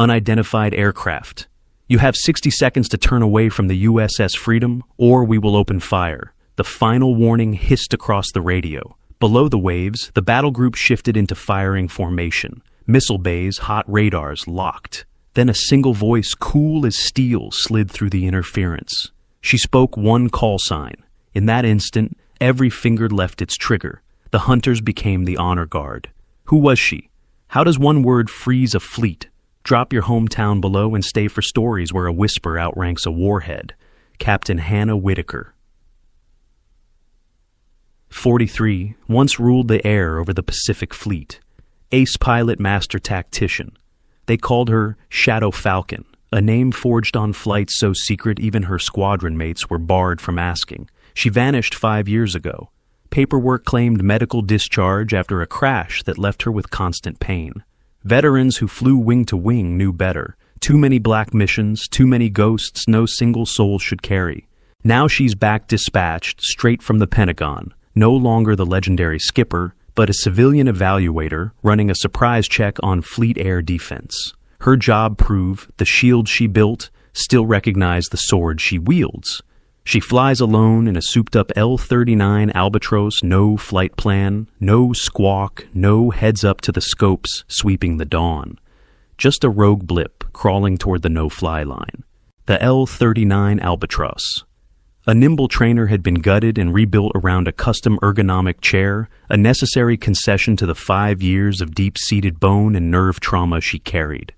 unidentified aircraft. You have 60 seconds to turn away from the USS Freedom, or we will open fire. The final warning hissed across the radio. Below the waves, the battle group shifted into firing formation. Missile bays, hot radars, locked. Then a single voice, cool as steel, slid through the interference. She spoke one call sign. In that instant, every finger left its trigger. The hunters became the honor guard. Who was she? How does one word freeze a fleet? Drop your hometown below and stay for stories where a whisper outranks a warhead. Captain Hannah Whitaker. 43, once ruled the air over the Pacific Fleet. Ace pilot, master tactician. They called her Shadow Falcon, a name forged on flights so secret even her squadron mates were barred from asking. She vanished 5 years ago. Paperwork claimed medical discharge after a crash that left her with constant pain. Veterans who flew wing to wing knew better. Too many black missions, too many ghosts no single soul should carry. Now she's back dispatched straight from the Pentagon, no longer the legendary skipper, but a civilian evaluator running a surprise check on fleet air defense. Her job prove the shield she built still recognize the sword she wields. She flies alone in a souped-up L-39 Albatros, no flight plan, no squawk, no heads-up to the scopes sweeping the dawn. Just a rogue blip crawling toward the no-fly line. The L-39 Albatros. A nimble trainer had been gutted and rebuilt around a custom ergonomic chair, a necessary concession to the 5 years of deep-seated bone and nerve trauma she carried.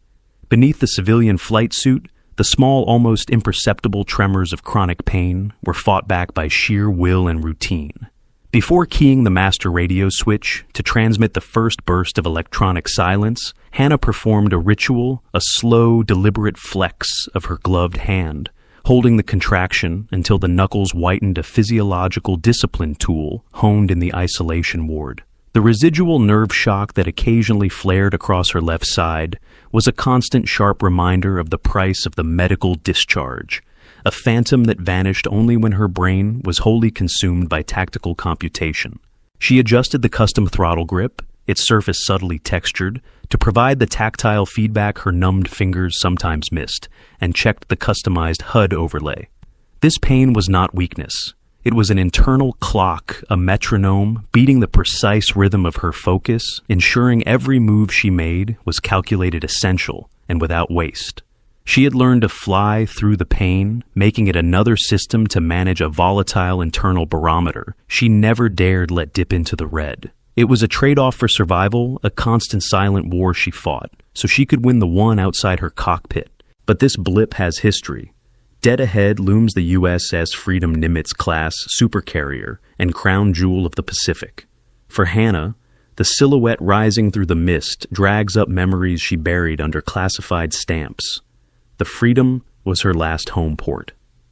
Beneath the civilian flight suit, the small, almost imperceptible tremors of chronic pain were fought back by sheer will and routine. Before keying the master radio switch to transmit the first burst of electronic silence, Hannah performed a ritual, a slow, deliberate flex of her gloved hand, holding the contraction until the knuckles whitened a physiological discipline tool honed in the isolation ward. The residual nerve shock that occasionally flared across her left side was a constant sharp reminder of the price of the medical discharge, a phantom that vanished only when her brain was wholly consumed by tactical computation. She adjusted the custom throttle grip, its surface subtly textured, to provide the tactile feedback her numbed fingers sometimes missed, and checked the customized HUD overlay. This pain was not weakness. It was an internal clock, a metronome, beating the precise rhythm of her focus, ensuring every move she made was calculated essential and without waste. She had learned to fly through the pain, making it another system to manage a volatile internal barometer she never dared let dip into the red. It was a trade-off for survival, a constant silent war she fought, so she could win the one outside her cockpit. But this blip has history. Dead ahead looms the USS Freedom Nimitz-class supercarrier and crown jewel of the Pacific. For Hannah, the silhouette rising through the mist drags up memories she buried under classified stamps. The Freedom was her last home port.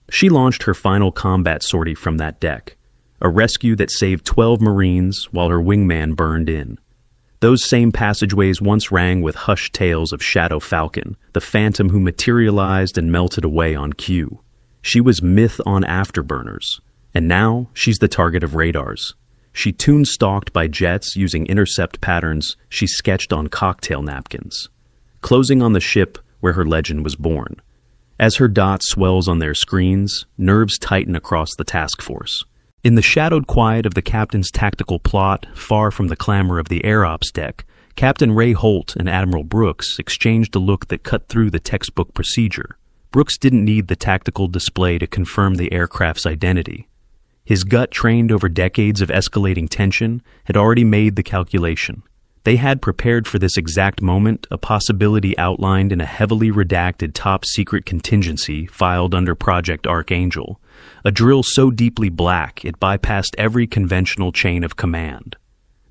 She launched her final combat sortie from that deck, a rescue that saved 12 Marines while her wingman burned in. Those same passageways once rang with hushed tales of Shadow Falcon, the phantom who materialized and melted away on cue. She was myth on afterburners, and now she's the target of radars. She tune-stalked by jets using intercept patterns she sketched on cocktail napkins, closing on the ship where her legend was born. As her dot swells on their screens, nerves tighten across the task force. In the shadowed quiet of the captain's tactical plot, far from the clamor of the air ops deck, Captain Ray Holt and Admiral Brooks exchanged a look that cut through the textbook procedure. Brooks didn't need the tactical display to confirm the aircraft's identity. His gut, trained over decades of escalating tension, had already made the calculation. They had prepared for this exact moment, a possibility outlined in a heavily redacted top-secret contingency filed under Project Archangel, a drill so deeply black it bypassed every conventional chain of command.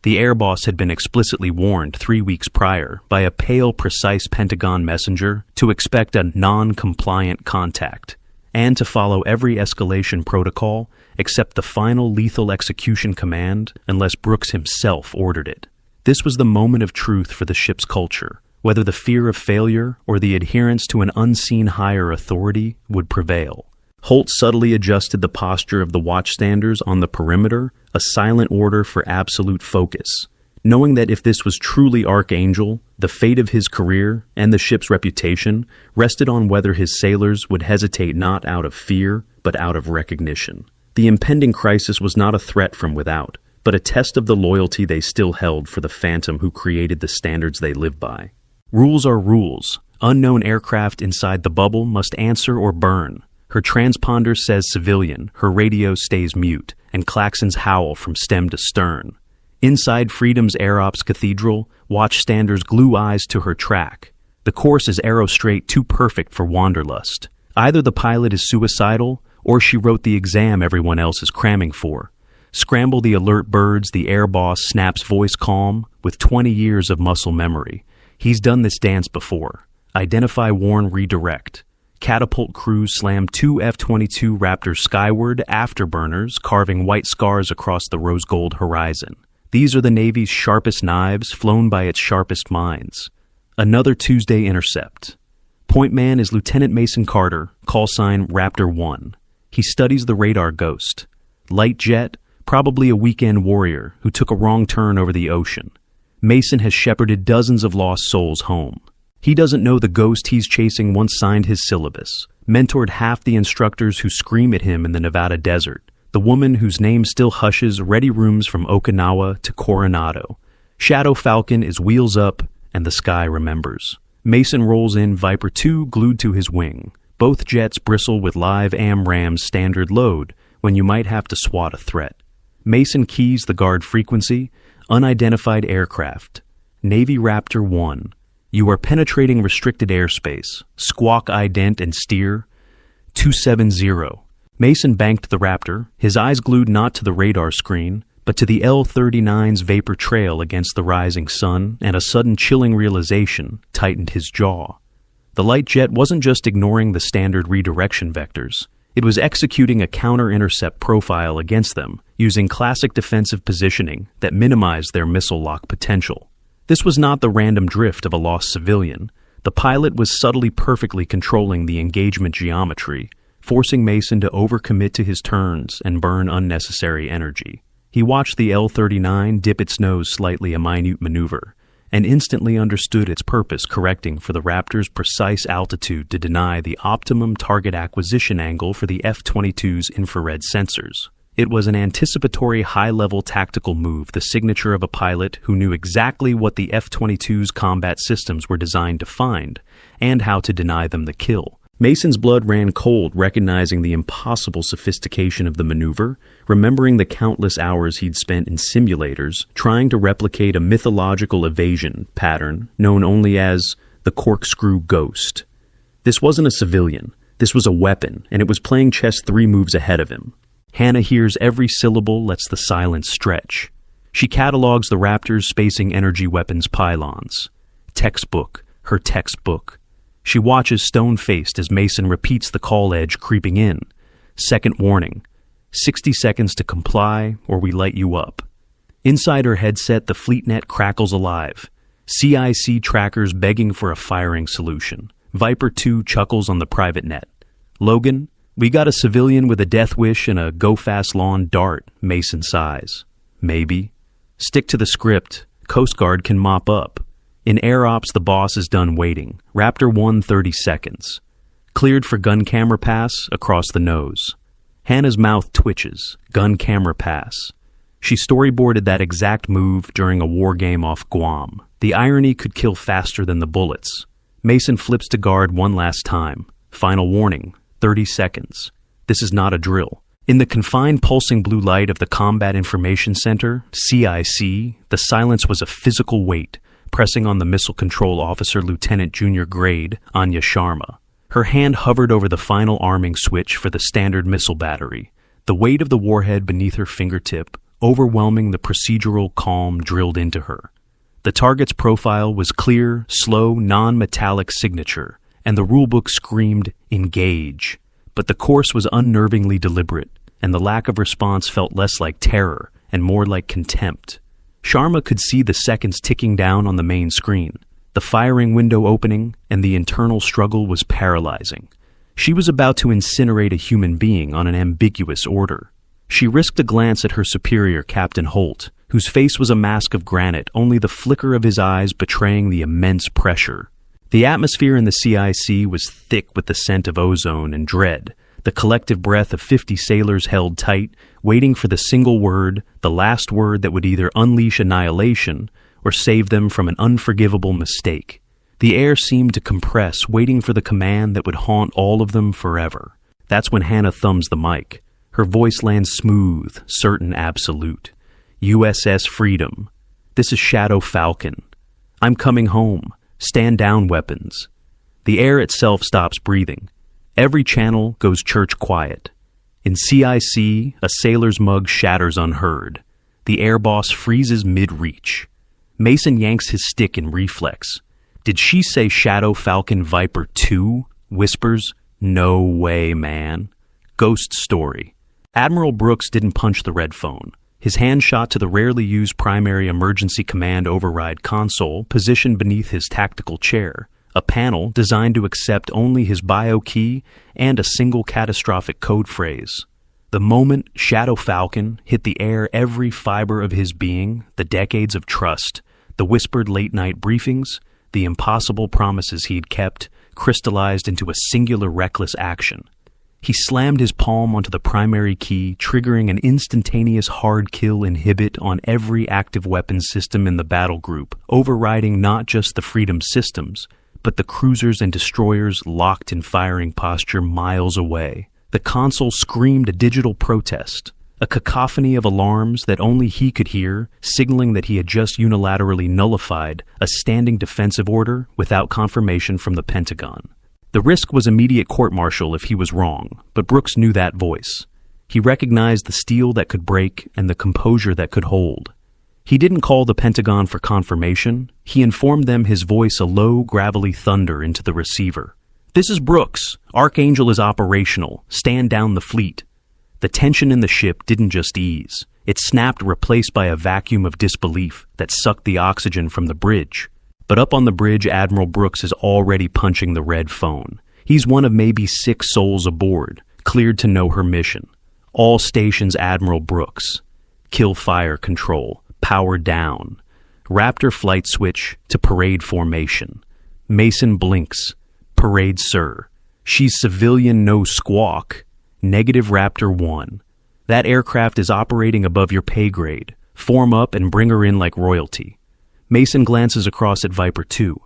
The air boss had been explicitly warned 3 weeks prior by a pale, precise Pentagon messenger to expect a non-compliant contact, and to follow every escalation protocol except the final lethal execution command unless Brooks himself ordered it. This was the moment of truth for the ship's culture, whether the fear of failure or the adherence to an unseen higher authority would prevail. Holt subtly adjusted the posture of the watchstanders on the perimeter, a silent order for absolute focus. knowing that if this was truly Archangel, the fate of his career and the ship's reputation rested on whether his sailors would hesitate not out of fear, but out of recognition. The impending crisis was not a threat from without, but a test of the loyalty they still held for the phantom who created the standards they live by. Rules are rules. Unknown aircraft inside the bubble must answer or burn. Her transponder says civilian, her radio stays mute, and klaxons howl from stem to stern. Inside Freedom's Air Ops Cathedral, watchstanders glue eyes to her track. The course is arrow-straight too perfect for wanderlust. Either the pilot is suicidal, or she wrote the exam everyone else is cramming for. Scramble the alert birds, the air boss snaps voice calm, with 20 years of muscle memory. He's done this dance before. Identify, warn, redirect. Catapult crews slam 2 F-22 Raptors skyward, afterburners carving white scars across the rose-gold horizon. These are the Navy's sharpest knives, flown by its sharpest minds. Another Tuesday intercept. Point man is Lieutenant Mason Carter, call sign Raptor 1. He studies the radar ghost. Light jet, probably a weekend warrior who took a wrong turn over the ocean. Mason has shepherded dozens of lost souls home. He doesn't know the ghost he's chasing once signed his syllabus, mentored half the instructors who scream at him in the Nevada desert. The woman whose name still hushes ready rooms from Okinawa to Coronado. Shadow Falcon is wheels up, and the sky remembers. Mason rolls in Viper 2 glued to his wing. Both jets bristle with live AMRAAM's standard load when you might have to swat a threat. Mason keys the guard frequency, unidentified aircraft. Navy Raptor 1. You are penetrating restricted airspace. Squawk ident and steer. 270. Mason banked the Raptor, his eyes glued not to the radar screen, but to the L-39's vapor trail against the rising sun, and a sudden chilling realization tightened his jaw. The light jet wasn't just ignoring the standard redirection vectors. It was executing a counter-intercept profile against them, using classic defensive positioning that minimized their missile lock potential. This was not the random drift of a lost civilian. The pilot was subtly perfectly controlling the engagement geometry, forcing Mason to overcommit to his turns and burn unnecessary energy. He watched the L-39 dip its nose slightly, a minute maneuver, and instantly understood its purpose, correcting for the Raptor's precise altitude to deny the optimum target acquisition angle for the F-22's infrared sensors. It was an anticipatory high-level tactical move, the signature of a pilot who knew exactly what the F-22's combat systems were designed to find, and how to deny them the kill. Mason's blood ran cold, recognizing the impossible sophistication of the maneuver, remembering the countless hours he'd spent in simulators trying to replicate a mythological evasion pattern known only as the corkscrew ghost. This wasn't a civilian. This was a weapon, and it was playing chess 3 moves ahead of him. Hannah hears every syllable, lets the silence stretch. She catalogs the Raptor's spacing energy weapons pylons. Textbook, her textbook. She watches stone-faced as Mason repeats the call edge creeping in. Second warning. 60 seconds to comply, or we light you up. Inside her headset, the FleetNet crackles alive. CIC trackers begging for a firing solution. Viper 2 chuckles on the private net. Logan, we got a civilian with a death wish and a go-fast lawn dart, Mason sighs. Maybe. Stick to the script. Coast Guard can mop up. In Air Ops, the boss is done waiting. Raptor 1, 30 seconds. Cleared for gun camera pass, across the nose. Hannah's mouth twitches. Gun camera pass. She storyboarded that exact move during a war game off Guam. The irony could kill faster than the bullets. Mason flips to guard one last time. Final warning, 30 seconds. This is not a drill. In the confined pulsing blue light of the Combat Information Center, CIC, the silence was a physical weight, pressing on the Missile Control Officer Lieutenant Junior Grade, Anya Sharma. Her hand hovered over the final arming switch for the standard missile battery, the weight of the warhead beneath her fingertip, overwhelming the procedural calm drilled into her. The target's profile was clear, slow, non-metallic signature, and the rulebook screamed, engage. But the course was unnervingly deliberate, and the lack of response felt less like terror and more like contempt. Sharma could see the seconds ticking down on the main screen, the firing window opening, and the internal struggle was paralyzing. She was about to incinerate a human being on an ambiguous order. She risked a glance at her superior, Captain Holt, whose face was a mask of granite, only the flicker of his eyes betraying the immense pressure. The atmosphere in the CIC was thick with the scent of ozone and dread, the collective breath of 50 sailors held tight, waiting for the single word, the last word that would either unleash annihilation or save them from an unforgivable mistake. The air seemed to compress, waiting for the command that would haunt all of them forever. That's when Hannah thumbs the mic. Her voice lands smooth, certain, absolute. USS Freedom. This is Shadow Falcon. I'm coming home. Stand down, weapons. The air itself stops breathing. Every channel goes church quiet. In CIC, a sailor's mug shatters unheard. The air boss freezes mid-reach. Mason yanks his stick in reflex. Did she say Shadow Falcon Viper 2? Whispers, no way, man. Ghost story. Admiral Brooks didn't punch the red phone. His hand shot to the rarely used primary emergency command override console positioned beneath his tactical chair, a panel designed to accept only his bio key and a single catastrophic code phrase. The moment Shadow Falcon hit the air, every fiber of his being, the decades of trust, the whispered late-night briefings, the impossible promises he'd kept, crystallized into a singular reckless action. He slammed his palm onto the primary key, triggering an instantaneous hard kill inhibit on every active weapons system in the battle group, overriding not just the Freedom systems, but the cruisers and destroyers locked in firing posture miles away. The console screamed a digital protest, a cacophony of alarms that only he could hear, signaling that he had just unilaterally nullified a standing defensive order without confirmation from the Pentagon. The risk was immediate court-martial if he was wrong, but Brooks knew that voice. He recognized the steel that could break and the composure that could hold. He didn't call the Pentagon for confirmation. He informed them, his voice a low, gravelly thunder into the receiver. "This is Brooks. Archangel is operational. Stand down the fleet." The tension in the ship didn't just ease. It snapped, replaced by a vacuum of disbelief that sucked the oxygen from the bridge. But up on the bridge, Admiral Brooks is already punching the red phone. He's one of maybe 6 souls aboard, cleared to know her mission. All stations, Admiral Brooks. Kill fire control. Power down. Raptor flight switch to parade formation. Mason blinks. Parade, sir. She's civilian, no squawk. Negative Raptor 1. That aircraft is operating above your pay grade. Form up and bring her in like royalty. Mason glances across at Viper 2.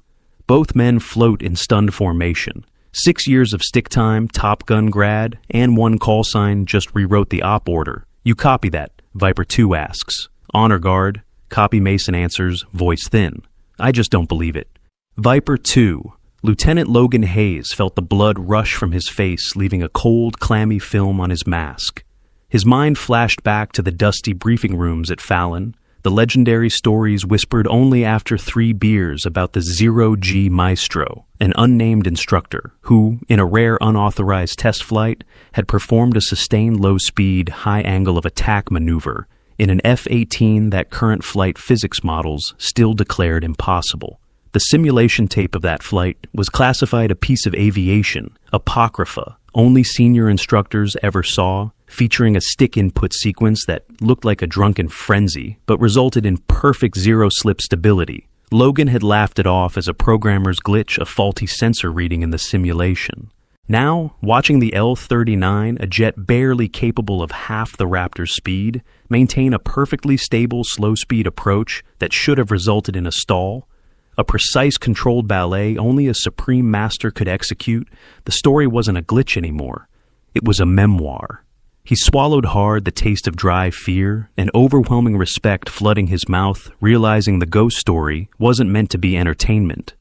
Both men float in stunned formation. 6 years of stick time, Top Gun grad, and 1 call sign just rewrote the op order. "You copy that?" Viper 2 asks. "Honor guard." Copy, Mason answers, voice thin. "I just don't believe it." Viper 2. Lieutenant Logan Hayes felt the blood rush from his face, leaving a cold, clammy film on his mask. His mind flashed back to the dusty briefing rooms at Fallon, the legendary stories whispered only after 3 beers about the Zero-G Maestro, an unnamed instructor who, in a rare unauthorized test flight, had performed a sustained low-speed, high-angle of attack maneuver in an F-18 that current flight physics models still declared impossible. The simulation tape of that flight was classified a piece of aviation, apocrypha, only senior instructors ever saw, featuring a stick input sequence that looked like a drunken frenzy, but resulted in perfect zero-slip stability. Logan had laughed it off as a programmer's glitch, a faulty sensor reading in the simulation. Now, watching the L-39, a jet barely capable of half the Raptor's speed, maintain a perfectly stable slow-speed approach that should have resulted in a stall, a precise controlled ballet only a supreme master could execute, the story wasn't a glitch anymore. It was a memoir. He swallowed hard, the taste of dry fear, and overwhelming respect flooding his mouth, realizing the ghost story wasn't meant to be entertainment.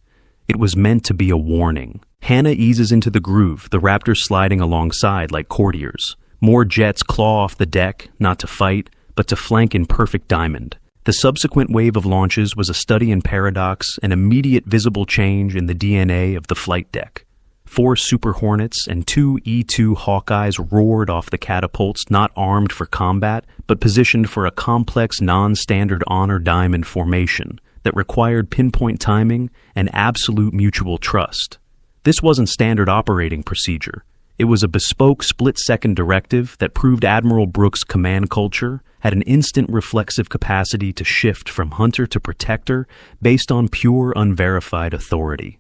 It was meant to be a warning. Hannah eases into the groove, the Raptor sliding alongside like courtiers. More jets claw off the deck, not to fight, but to flank in perfect diamond. The subsequent wave of launches was a study in paradox, an immediate visible change in the DNA of the flight deck. 4 Super Hornets and 2 E-2 Hawkeyes roared off the catapults, not armed for combat, but positioned for a complex non-standard honor diamond formation that required pinpoint timing and absolute mutual trust. This wasn't standard operating procedure. It was a bespoke split-second directive that proved Admiral Brooks' command culture, had an instant reflexive capacity to shift from hunter to protector based on pure unverified authority.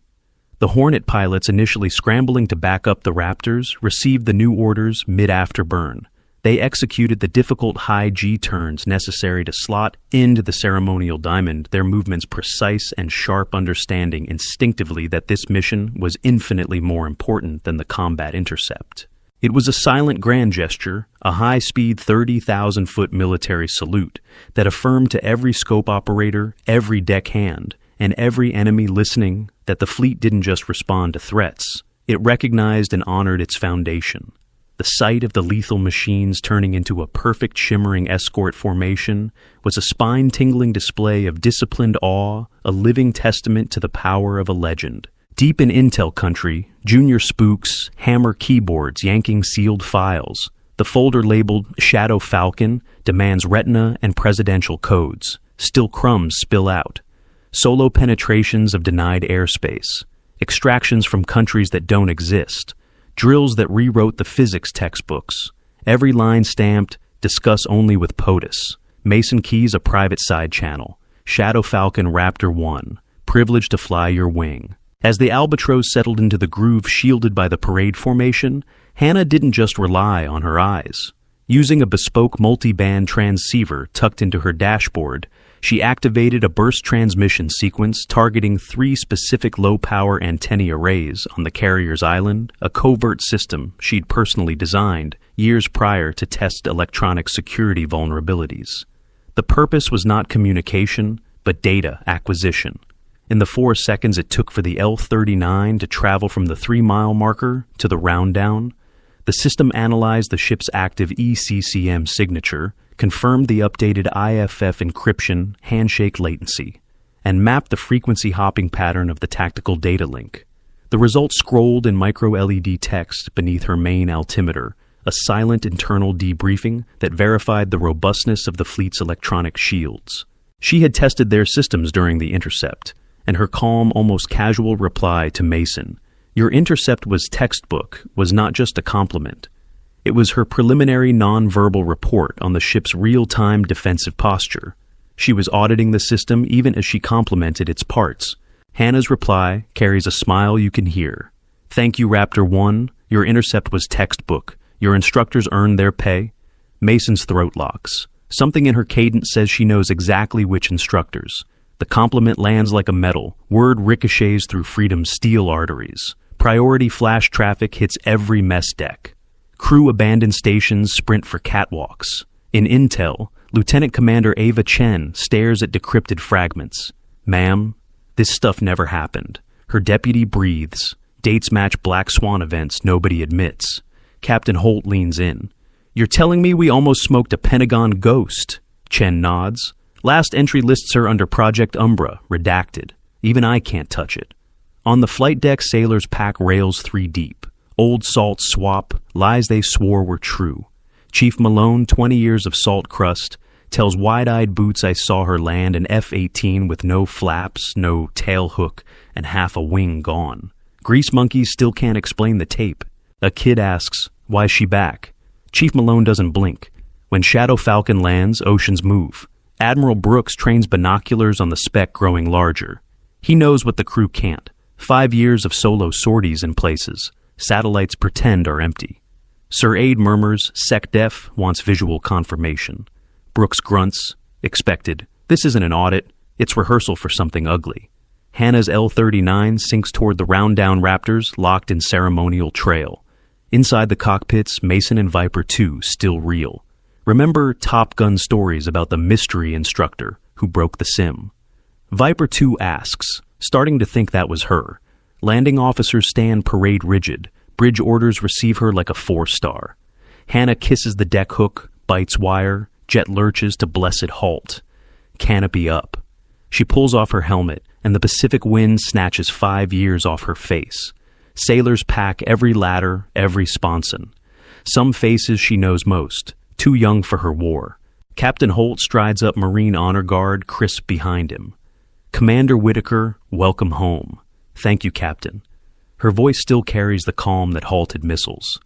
The Hornet pilots initially scrambling to back up the Raptors received the new orders mid-afterburn. They executed the difficult high G turns necessary to slot into the ceremonial diamond, their movements precise and sharp, understanding instinctively that this mission was infinitely more important than the combat intercept. It was a silent grand gesture, a high-speed 30,000-foot military salute that affirmed to every scope operator, every deckhand, and every enemy listening that the fleet didn't just respond to threats. It recognized and honored its foundation. The sight of the lethal machines turning into a perfect shimmering escort formation was a spine-tingling display of disciplined awe, a living testament to the power of a legend. Deep in Intel country, junior spooks hammer keyboards yanking sealed files. The folder labeled Shadow Falcon demands retina and presidential codes. Still crumbs spill out. Solo penetrations of denied airspace. Extractions from countries that don't exist. Drills that rewrote the physics textbooks. Every line stamped, discuss only with POTUS. Mason Key's a private side channel. Shadow Falcon Raptor 1. Privileged to fly your wing. As the Albatross settled into the groove shielded by the parade formation, Hannah didn't just rely on her eyes. Using a bespoke multi-band transceiver tucked into her dashboard, she activated a burst transmission sequence targeting 3 specific low-power antennae arrays on the carrier's island, a covert system she'd personally designed years prior to test electronic security vulnerabilities. The purpose was not communication, but data acquisition. In the 4 seconds it took for the L-39 to travel from the 3-mile marker to the round down, the system analyzed the ship's active ECCM signature, confirmed the updated IFF encryption handshake latency, and mapped the frequency hopping pattern of the tactical data link. The results scrolled in micro-LED text beneath her main altimeter, a silent internal debriefing that verified the robustness of the fleet's electronic shields. She had tested their systems during the intercept, and her calm, almost casual reply to Mason, "Your intercept was textbook," was not just a compliment. It was her preliminary non-verbal report on the ship's real-time defensive posture. She was auditing the system even as she complimented its parts. Hannah's reply carries a smile you can hear. "Thank you, Raptor 1. Your intercept was textbook. Your instructors earned their pay." Mason's throat locks. Something in her cadence says she knows exactly which instructors. The compliment lands like a medal. Word ricochets through freedom's steel arteries. Priority flash traffic hits every mess deck. Crew abandon stations, sprint for catwalks. In Intel, Lieutenant Commander Ava Chen stares at decrypted fragments. "Ma'am, this stuff never happened." Her deputy breathes. Dates match Black Swan events nobody admits. Captain Holt leans in. "You're telling me we almost smoked a Pentagon ghost?" Chen nods. "Last entry lists her under Project Umbra, redacted. Even I can't touch it." On the flight deck, sailors pack rails 3 deep. Old salt swap, lies they swore were true. Chief Malone, 20 years of salt crust, tells wide-eyed boots I saw her land an F-18 with no flaps, no tail hook, and half a wing gone. Grease monkeys still can't explain the tape. A kid asks, "Why's she back?" Chief Malone doesn't blink. When Shadow Falcon lands, oceans move. Admiral Brooks trains binoculars on the speck growing larger. He knows what the crew can't. 5 years of solo sorties in places. Satellites pretend are empty. Sir Aide murmurs, SecDef wants visual confirmation. Brooks grunts, expected. This isn't an audit. It's rehearsal for something ugly. Hannah's L-39 sinks toward the round-down Raptors locked in ceremonial trail. Inside the cockpits, Mason and Viper 2 still reel. Remember Top Gun stories about the mystery instructor who broke the sim? Viper 2 asks, starting to think that was her. Landing officers stand parade rigid. Bridge orders receive her like a 4-star. Hannah kisses the deck hook, bites wire, jet lurches to blessed halt. Canopy up. She pulls off her helmet, and the Pacific wind snatches 5 years off her face. Sailors pack every ladder, every sponson. Some faces she knows most, too young for her war. Captain Holt strides up Marine Honor Guard, crisp behind him. "Commander Whitaker, welcome home." "Thank you, Captain." Her voice still carries the calm that halted missiles.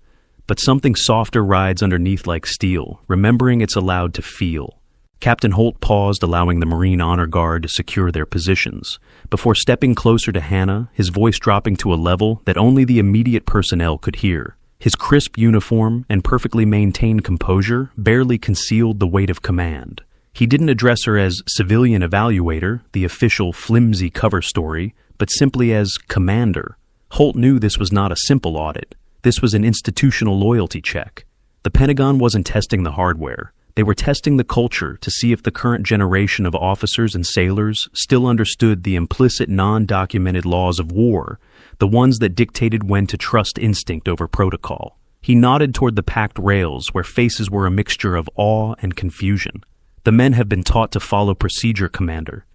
But something softer rides underneath like steel, remembering it's allowed to feel. Captain Holt paused, allowing the Marine Honor Guard to secure their positions, before stepping closer to Hannah, his voice dropping to a level that only the immediate personnel could hear. His crisp uniform and perfectly maintained composure barely concealed the weight of command. He didn't address her as civilian evaluator, the official flimsy cover story, but simply as commander. Holt knew this was not a simple audit. This was an institutional loyalty check. The Pentagon wasn't testing the hardware. They were testing the culture to see if the current generation of officers and sailors still understood the implicit non-documented laws of war, the ones that dictated when to trust instinct over protocol. He nodded toward the packed rails where faces were a mixture of awe and confusion. The men have been taught to follow procedure, Commander.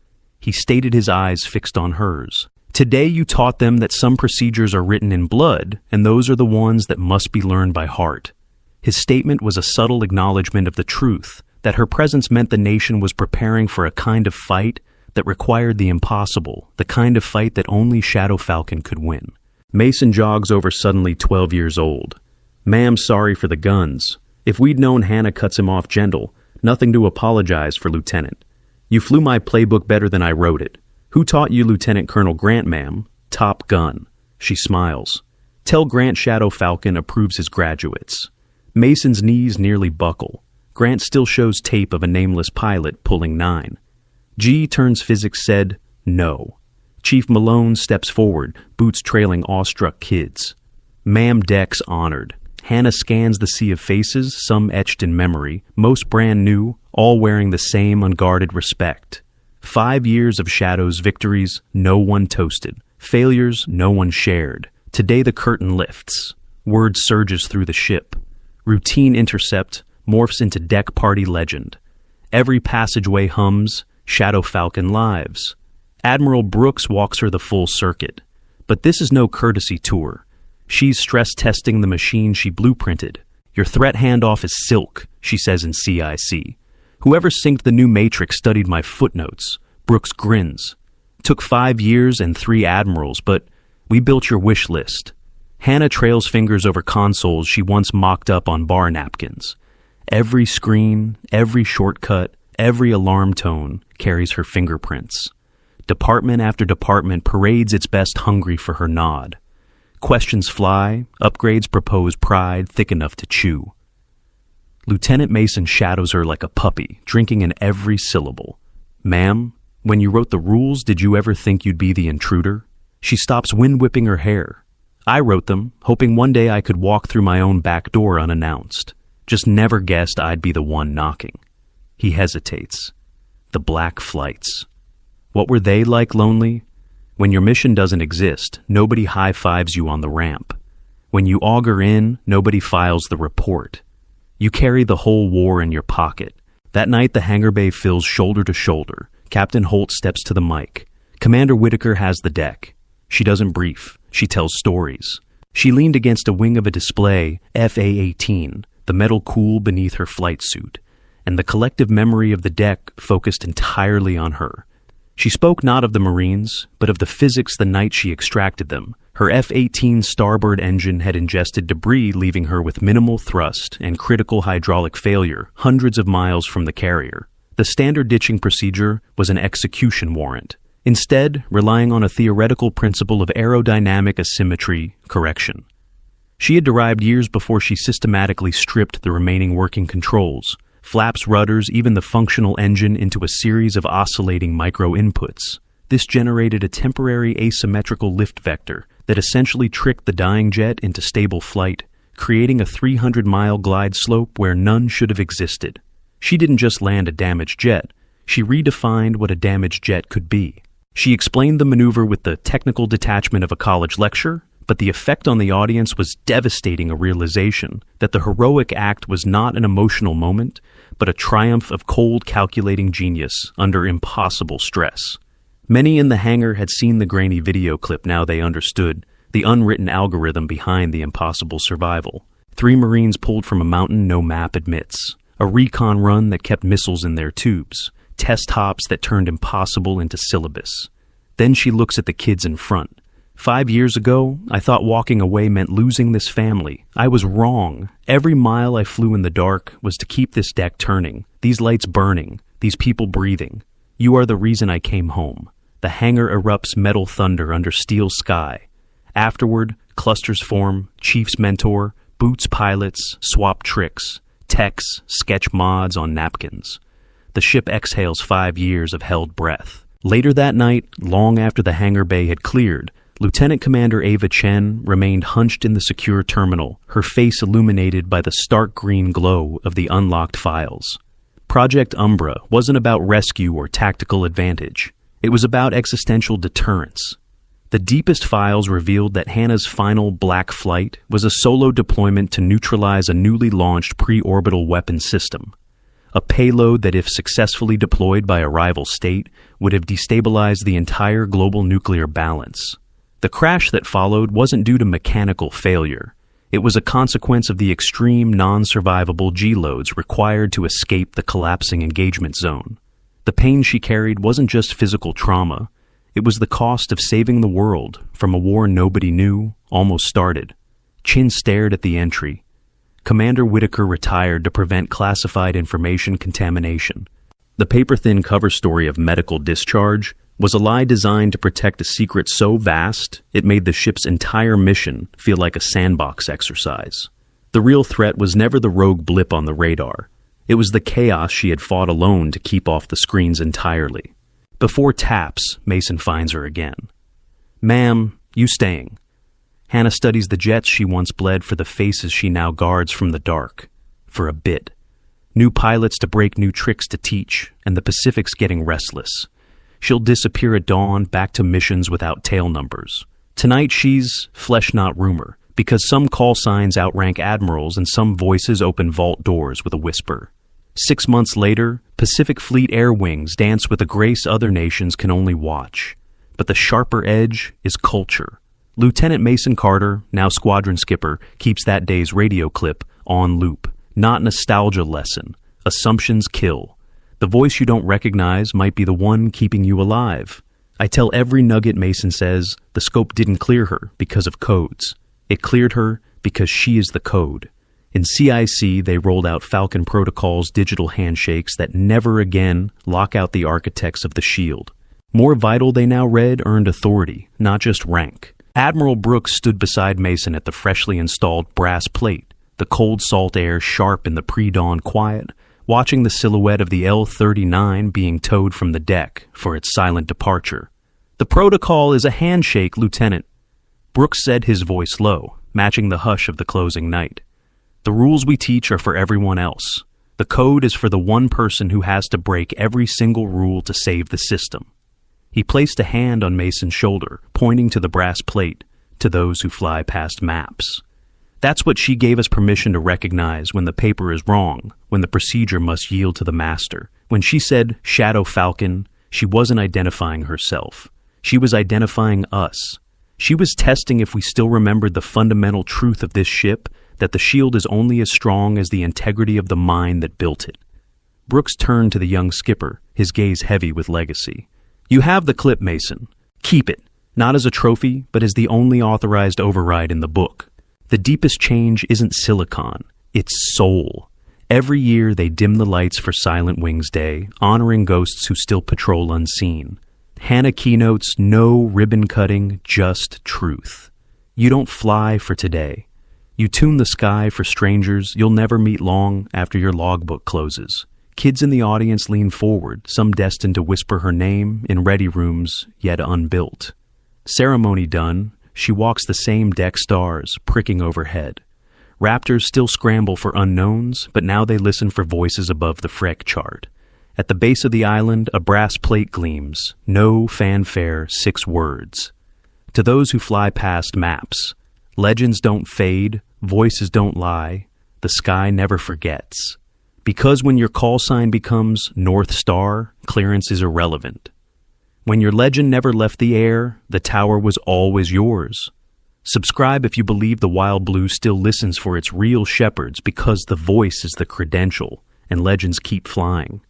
He stated, his eyes fixed on hers. Today you taught them that some procedures are written in blood, and those are the ones that must be learned by heart. His statement was a subtle acknowledgement of the truth, that her presence meant the nation was preparing for a kind of fight that required the impossible, the kind of fight that only Shadow Falcon could win. Mason jogs over, suddenly 12 years old. Ma'am, sorry for the guns. If we'd known Hannah cuts him off gentle, nothing to apologize for, Lieutenant. You flew my playbook better than I wrote it. Who taught you Lieutenant Colonel Grant, ma'am? Top gun. She smiles. Tell Grant Shadow Falcon approves his graduates. Mason's knees nearly buckle. Grant still shows tape of a nameless pilot pulling 9. G turns physics, said, no. Chief Malone steps forward, boots trailing awestruck kids. Ma'am, Dex honored. Hannah scans the sea of faces, some etched in memory, most brand new, all wearing the same unguarded respect. 5 years of Shadow's victories, no one toasted. Failures, no one shared. Today the curtain lifts. Word surges through the ship. Routine intercept morphs into deck party legend. Every passageway hums, Shadow Falcon lives. Admiral Brooks walks her the full circuit. But this is no courtesy tour. She's stress-testing the machine she blueprinted. Your threat handoff is silk, she says in CIC. Whoever synced the new Matrix studied my footnotes. Brooks grins. Took 5 years and 3 admirals, but we built your wish list. Hannah trails fingers over consoles she once mocked up on bar napkins. Every screen, every shortcut, every alarm tone carries her fingerprints. Department after department parades its best, hungry for her nod. Questions fly, upgrades propose pride thick enough to chew. Lieutenant Mason shadows her like a puppy, drinking in every syllable. Ma'am, when you wrote the rules, did you ever think you'd be the intruder? She stops wind-whipping her hair. I wrote them, hoping one day I could walk through my own back door unannounced. Just never guessed I'd be the one knocking. He hesitates. The black flights. What were they like, Lonely? When your mission doesn't exist, nobody high-fives you on the ramp. When you auger in, nobody files the report. You carry the whole war in your pocket. That night, the hangar bay fills shoulder to shoulder. Captain Holt steps to the mic. Commander Whitaker has the deck. She doesn't brief. She tells stories. She leaned against a wing of a display, FA-18, the metal cool beneath her flight suit, and the collective memory of the deck focused entirely on her. She spoke not of the Marines, but of the physics the night she extracted them. Her F-18 starboard engine had ingested debris, leaving her with minimal thrust and critical hydraulic failure hundreds of miles from the carrier. The standard ditching procedure was an execution warrant. Instead, relying on a theoretical principle of aerodynamic asymmetry correction. She had derived years before she systematically stripped the remaining working controls, flaps, rudders, even the functional engine into a series of oscillating micro-inputs. This generated a temporary asymmetrical lift vector that essentially tricked the dying jet into stable flight, creating a 300-mile glide slope where none should have existed. She didn't just land a damaged jet, she redefined what a damaged jet could be. She explained the maneuver with the technical detachment of a college lecture, but the effect on the audience was devastating, a realization that the heroic act was not an emotional moment, but a triumph of cold, calculating genius under impossible stress. Many in the hangar had seen the grainy video clip. Now they understood the unwritten algorithm behind the impossible survival. 3 Marines pulled from a mountain no map admits, a recon run that kept missiles in their tubes, test hops that turned impossible into syllabus. Then she looks at the kids in front. 5 years ago, I thought walking away meant losing this family. I was wrong. Every mile I flew in the dark was to keep this deck turning, these lights burning, these people breathing. You are the reason I came home. The hangar erupts metal thunder under steel sky. Afterward, clusters form, chiefs mentor, boots pilots, swap tricks, techs, sketch mods on napkins. The ship exhales 5 years of held breath. Later that night, long after the hangar bay had cleared, Lieutenant Commander Ava Chen remained hunched in the secure terminal, her face illuminated by the stark green glow of the unlocked files. Project Umbra wasn't about rescue or tactical advantage. It was about existential deterrence. The deepest files revealed that Hannah's final black flight was a solo deployment to neutralize a newly launched pre-orbital weapon system. A payload that, if successfully deployed by a rival state, would have destabilized the entire global nuclear balance. The crash that followed wasn't due to mechanical failure. It was a consequence of the extreme non-survivable G-loads required to escape the collapsing engagement zone. The pain she carried wasn't just physical trauma. It was the cost of saving the world from a war nobody knew, almost started. Chin stared at the entry. Commander Whitaker retired to prevent classified information contamination. The paper-thin cover story of medical discharge was a lie designed to protect a secret so vast it made the ship's entire mission feel like a sandbox exercise. The real threat was never the rogue blip on the radar. It was the chaos she had fought alone to keep off the screens entirely. Before taps, Mason finds her again. "Ma'am, you staying." Hannah studies the jets she once bled for the faces she now guards from the dark. For a bit. New pilots to break, new tricks to teach, and the Pacific's getting restless. She'll disappear at dawn, back to missions without tail numbers. Tonight she's flesh not rumor, because some call signs outrank admirals and some voices open vault doors with a whisper. 6 months later, Pacific Fleet air wings dance with a grace other nations can only watch. But the sharper edge is culture. Lieutenant Mason Carter, now squadron skipper, keeps that day's radio clip on loop. Not nostalgia lesson. Assumptions kill. The voice you don't recognize might be the one keeping you alive. I tell every nugget Mason says the scope didn't clear her because of codes. It cleared her because she is the code. In CIC, they rolled out Falcon Protocol's digital handshakes that never again lock out the architects of the shield. More vital, they now read, earned authority, not just rank. Admiral Brooks stood beside Mason at the freshly installed brass plate, the cold salt air sharp in the pre-dawn quiet, watching the silhouette of the L-39 being towed from the deck for its silent departure. "The protocol is a handshake, Lieutenant." Brooks said, his voice low, matching the hush of the closing night. "The rules we teach are for everyone else. The code is for the one person who has to break every single rule to save the system." He placed a hand on Mason's shoulder, pointing to the brass plate, to those who fly past maps. That's what she gave us permission to recognize when the paper is wrong, when the procedure must yield to the master. When she said Shadow Falcon, she wasn't identifying herself. She was identifying us. She was testing if we still remembered the fundamental truth of this ship, that the shield is only as strong as the integrity of the mind that built it. Brooks turned to the young skipper, his gaze heavy with legacy. "You have the clip, Mason. Keep it, not as a trophy, but as the only authorized override in the book. The deepest change isn't silicon, it's soul. Every year they dim the lights for Silent Wings Day, honoring ghosts who still patrol unseen. Hannah keynotes no ribbon cutting, just truth. You don't fly for today. You tune the sky for strangers you'll never meet long after your logbook closes. Kids in the audience lean forward, some destined to whisper her name in ready rooms yet unbuilt. Ceremony done, she walks the same deck stars, pricking overhead. Raptors still scramble for unknowns, but now they listen for voices above the Freck chart. At the base of the island, a brass plate gleams. No fanfare, 6 words. To those who fly past maps, legends don't fade, voices don't lie, the sky never forgets. Because when your call sign becomes North Star, clearance is irrelevant. When your legend never left the air, the tower was always yours. Subscribe if you believe the Wild Blue still listens for its real shepherds, because the voice is the credential, and legends keep flying.